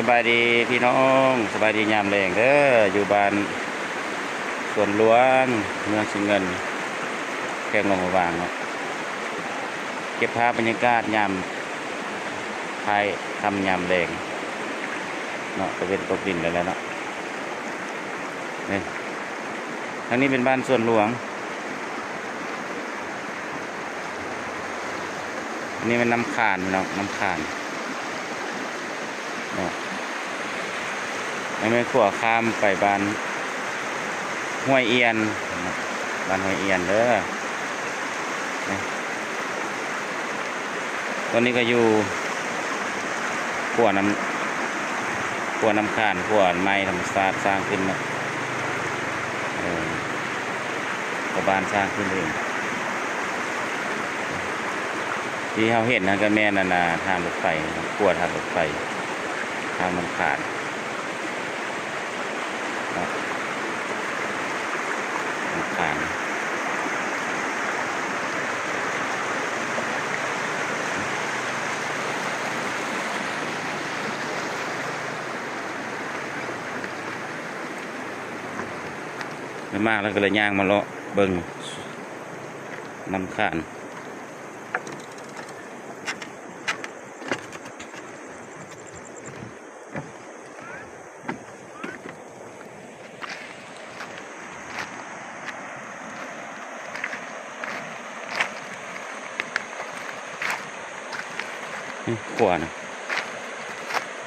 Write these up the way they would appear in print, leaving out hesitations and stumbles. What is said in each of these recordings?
สบายดีพี่น้องสบายดียามแรงเด้ออยู่บ้านสวนหลวงเมืองสิงห์เงินแข่งลงมาวางเนาะเก็บภาพบรรยากาศยามไทยทำยามแรงเนาะตะเวนตกดินแล้วเนาะนี่ทางนี้เป็นบ้านสวนหลวงอันนี้เป็นน้ำขานเนาะน้ำขานเนาะไม่ขั่วข้ามไปบ้านห้วยเอียนบ้านห้วยเอียนเด้อตอนนี้ก็อยู่ขั่วน้ำขานขั่วไม้ธรรมศาสตร์สร้างขึ้นนะก็บ้านสร้างขึ้นเองที่เขาเห็นนะก็แม่นานาทางรถไฟขั่วทางรถไฟทางน้ำขานขานไม่มากแล้วก็เลยย่างมาเลาะเบิ่งน้ำขานขวานะ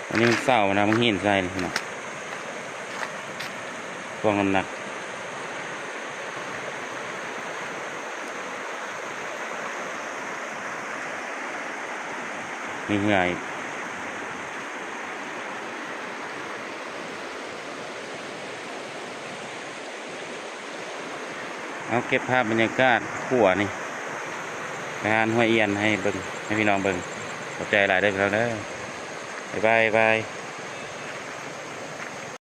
อันนี้มันเศร้านะมันหินใส่เนาะกองน้ำหนักมีเหงื่ออีกเอาเก็บภาพบรรยากาศขั่วนี่การห้วยเอียนให้เบิ่งให้พี่น้องเบิ่งขอบใจหลายได้อพี่น้องเด้อบ๊ายบาย